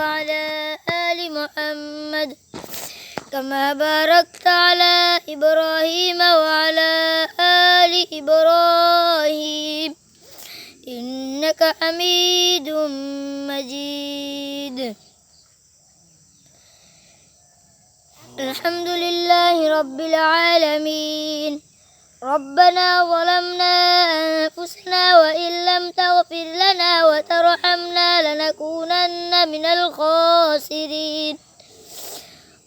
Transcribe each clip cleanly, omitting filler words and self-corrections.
وعلى آل محمد كما باركت على إبراهيم وعلى آل إبراهيم إنك حميد مجيد. الحمد لله رب العالمين. ربنا ظلمنا أنفسنا وإن لم تغفر لنا وترحمنا لنكونن من الخاسرين.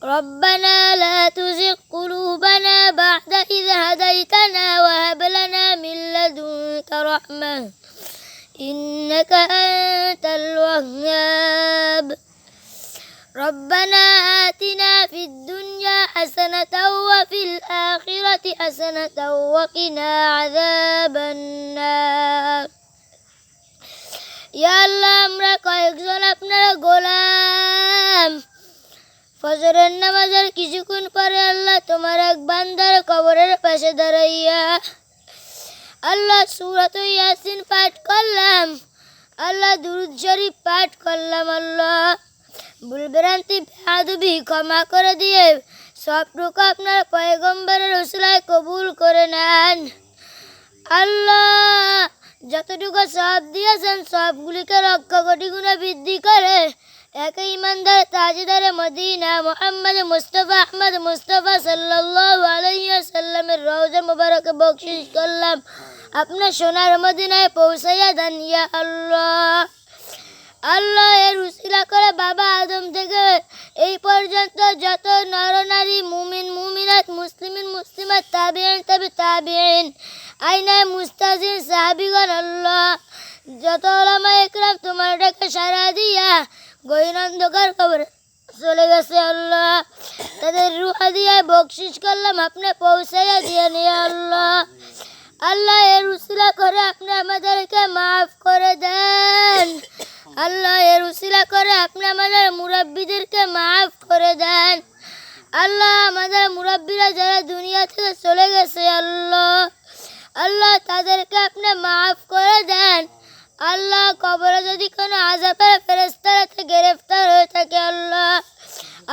ربنا لا تزغ قلوبنا بعد إذ هديتنا وهب لنا من لدنك رحمة إنك أنت الوهاب. ربنا آتنا في الدنيا حسنة وفي الآخرة حسنة وقنا عذاب النار. ইয়া আল্লাহ, আমরা কয়েকজন আপনার গোলাম। ফজরের নামাজের কিছুক্ষণ পরে আল্লাহ তোমার এক বান্দার কবরের পাশে দাঁড়াইয়া আল্লাহ সূরাত ইয়াসিন পাঠ করলাম, আল্লাহ দুরূদ শরীফ পাঠ করলাম। আল্লাহ ভুলভ্রান্তি বেয়াদবি ক্ষমা করে দিয়ে সবটুকু আপনার পয়গম্বরের উসিলায় কবুল করে নেন। আল্লাহ যতটুকু সব দিয়েছেন সবগুলিকে রক্ষা কোটি গুণে বৃদ্ধি করে একে ইমানদার তাজদারে মদিনা মুহাম্মদ মুস্তাফা আহমদ মুস্তাফা সাল্লাল্লাহু আলাইহি ওয়াসাল্লামের রওজা মুবারকে বকশিশ করলাম, আপনার সোনার মদিনায় পৌঁছাইয়া দেন ইয়া আল্লাহ। আল্লাহ এর উসিলা করে বাবা আদম থেকে এই পর্যন্ত যত নরনারী মুমিন মুমিনাত মুসলিমিন মুসলিমাত তাবিঈন তাবে তাবিঈন আইনায় মুস্তাজিন সাহাবীগণ আল্লাহ যত উলামা ইকরাম তোমার ডাকে সাড়া দিয়া গহীন অন্ধকার কবরে চলে গেছে আল্লাহ, তাদের রূহ হাদিয়ায় বকশিশ করলাম, আপনি পৌঁছাইয়া দিয়ে নিয়ে আল্লাহ। আল্লাহ এর উসিলা করে আপনি আমাদেরকে মাফ করে দেন। আল্লাহ এর উসিলা করে আপনি আমাদের মুরাব্বিদেরকে মাফ করে দেন। আল্লাহ আমাদের মুরাব্বিরা যারা দুনিয়া থেকে চলে গেছে আল্লাহ, আল্লাহ তাদেরকে আপনি মাফ করে দেন। আল্লাহ কবরে যদি কোনো আযাবের ফেরেশতারা গ্রেফতার হয়ে থাকে আল্লাহ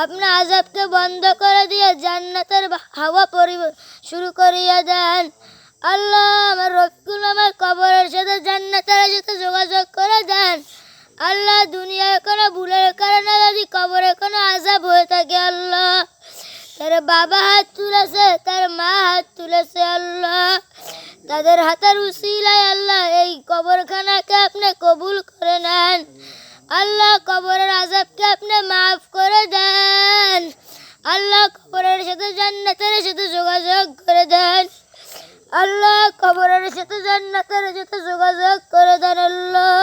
আপনি আযাবকে বন্ধ করে দিয়ে জান্নাতের হাওয়া শুরু করিয়া দেন। আল্লাহ আমার রফিকুল আমার কবরের সাথে জান্নাতের সাথে যোগাযোগ করে দেন। আল্লাহ দুনিয়ায় কোনো ভুলের কারণে যদি কবরে কোনো আযাব হয়ে থাকে আল্লাহ, তার বাবা হাত তুলেছে, তার মা হাত তুলেছে আল্লাহ, তাদের হাতের উসিলায় আল্লাহ এই কবরখানাকে আপনি কবুল করে নেন। আল্লাহ কবরের আযাবকে আপনি মাফ করে দেন। আল্লাহ কবরের সাথে জান্নাতের সাথে যোগাযোগ করে দেন। আল্লাহ কবরের সাথে জান্নাতের সাথে যোগাযোগ করে দেন আল্লাহ।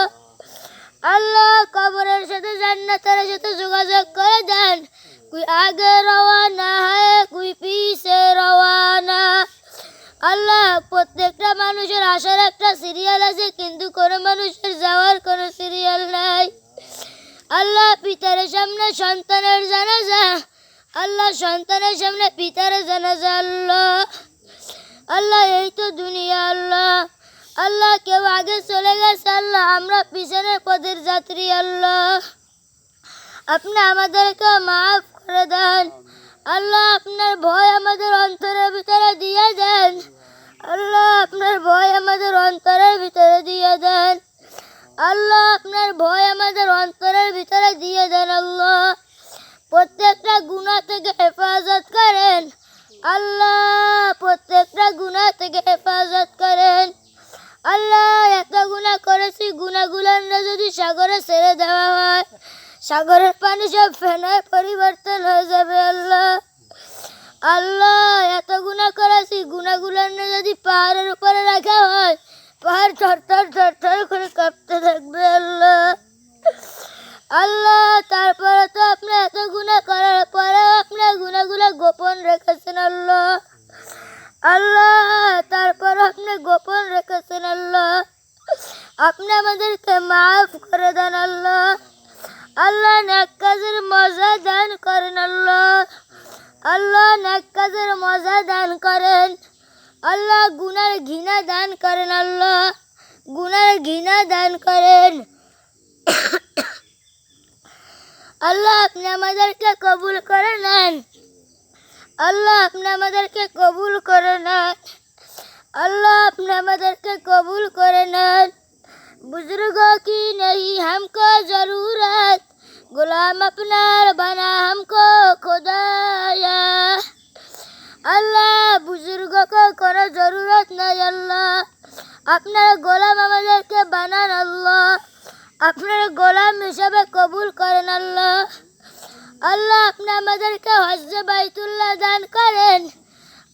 আল্লাহ কবরের সাথে জান্নাতের সাথে যোগাযোগ করে দেন। कोई आगे रवाना है कोई पीछे रवाना। আল্লাহ প্রত্যেকটা মানুষের আসার একটা সিরিয়াল আছে, কিন্তু কোনো মানুষের যাওয়ার কোনো সিরিয়াল নাই। আল্লাহ পিতার সামনে সন্তানের জানাজা, আল্লাহ সন্তানের সামনে পিতার জানাজা আল্লাহ। আল্লাহ এই তো দুনিয়া আল্লাহ। আল্লাহ কেউ আগে চলে গেছে আল্লাহ, আমরা পিছনের পথের যাত্রী আল্লাহ, আপনি আমাদেরকে মাফ করে দেন। আল্লাহ আপনার ভয় আমাদের অন্তরের ভিতরে দিয়ে দেন। আল্লাহ আপনার ভয় আমাদের অন্তরের ভিতরে দিয়ে দেন। আল্লাহ আপনার ভয় আমাদের অন্তরের ভিতরে দিয়ে দেন। আল্লাহ প্রত্যেকটা গুনাহ থেকে হেফাজত করেন। আল্লাহ প্রত্যেকটা গুনাহ থেকে হেফাজত করেন। আল্লাহ এত গুনাহ করেছি, গুনাহগুলোর যদি সাগরে ছেড়ে দেওয়া হয় সাগরের পানি সব ফেনায় পরিবর্তন হয়ে যাবে আল্লাহ। আল্লাহ এত গুনাহ করেছি, গুনাহগুলোর যদি পাহাড়ের উপরে রাখা হয় পাহাড় থরথর থরথর করে কাঁপতে থাকবে আল্লাহ। আল্লাহ তারপরে তো আপনি এত গুনাহ করার পরেও আপনার গুনাহগুলো গোপন রেখেছেন আল্লাহ। আল্লাহ তারপর আপনি গোপন রেখেছেন আল্লাহ, আপনি আমাদেরকে মাফ করে দেন আল্লাহ। আল্লাহ নেক কাজের মজা দান করেন আল্লাহ। আল্লাহ নেক কাজের মজা দান করেন। আল্লাহ গুনার ঘৃণা দান করেন আল্লাহ, গুনার ঘৃণা দান করেন। আল্লাহ আপনি আমাদেরকে কবুল করে নেন। আল্লাহ আপনি আমাদেরকে কবুল করে নেন। अल्लाह अपने मदद के कबूल करे न। बुजुर्गों की नहीं हमको ज़रूरत, गुलाम अपना बना हमको खुदाया। अल्लाह बुजुर्गों को कोनो ज़रूरत नहीं अल्लाह, अपना गोलाम আমাদেরকে বানান আল্লাহ, আপনার গোলাম হিসেবে কবুল করেন আল্লাহ। আল্লাহ আপনি আমাদেরকে হজ্জ বাইতুল্লাহ দান করেন।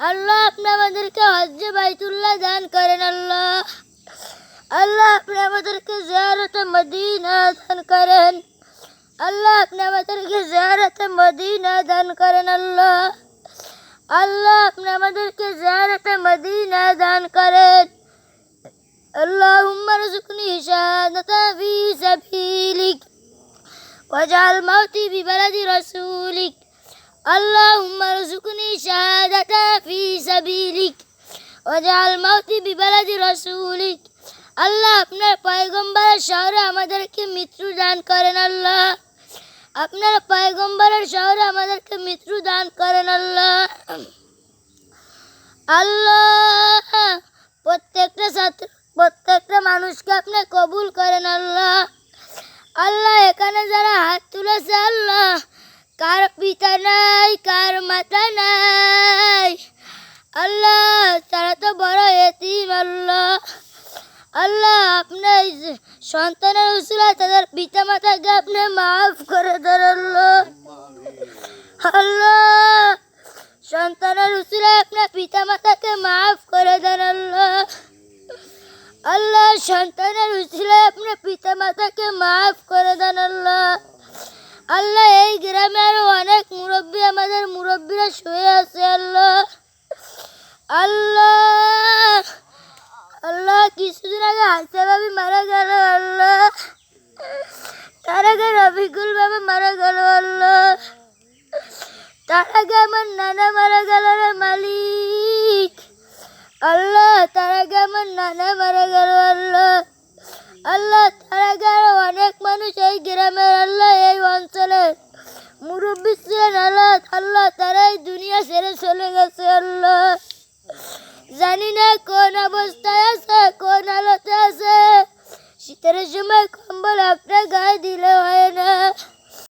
अल्लाह अपने मदर के हज बैतुल्लाह दान करें अल्लाह। अल्लाह अपने मदर के ज़ियारत मदीना दान करें। अल्लाह अपने मदर के ज़ियारत मदीना दान करें अल्लाह। अल्लाह अपने मदर के ज़ियारत मदीना दान करें। अल्लाहुम्मा रज़ुक़नी शहादता फ़ी सबीलिक वजअल मौती बिबलदि रसूलिक। अल्लाहुम्मा रज़ुक़नी शहादता फ़ी सबीलिक वजअल मौती बिबलदि रसूलिक। अल्लाह अपने पैगम्बरेर शहरे आमादेरके मृत्यु दान करें अल्लाह, अपने पैगम्बरेर शहरे आमादेरके मृत्यु दान करें अल्लाह। अल्लाह प्रत्येकटा मानुषके अपनी कबूल करें अल्लाह। अल्लाह एखाने जारा हाथ तुलेছে अल्लाह, कार पिता নাই, कार माता নাই अल्लाह, তারা তো বড় এতিম আল্লাহ। আল্লাহ আপনি সন্তানের উসিলায় তাদের পিতা মাতাকে আপনি মাফ করে দেন আল্লাহ। আল্লাহ সন্তানের উসিলায় আপনি পিতা মাতাকে মাফ করে দেন আল্লাহ। আল্লাহ সন্তানের উসিলায় আপনি পিতা মাতাকে মাফ করে দেন আল্লাহ। আল্লাহ এই গ্রামে আরো অনেক মুরব্বী আমাদের মুরব্বীরা শুয়ে আছে আল্লাহ। আল্লাহ আল্লাহ কিছুদিন আগে হাসা ভাবি মারা গেল আল্লাহ, তার আগে রফিকুল বাবা মারা গেল আল্লাহ, তার আগে আমার নানা মারা গেল রে মালিক। আল্লাহ তার আগে আমার নানা মারা গেল আল্লাহ। আল্লাহ তার আগে আরো অনেক মানুষ এই গ্রামের আল্লাহ এই অঞ্চলের মুরব্বী ছিলেন আল্লাহ। আল্লাহ তারাই দুনিয়া ছেড়ে চলে গেছে আল্লাহ। জানি না কোন অবস্থায় আছে, কোন হালতে আছে। শীতের সময় কম্বল একটা গায়ে দিলে হয় না।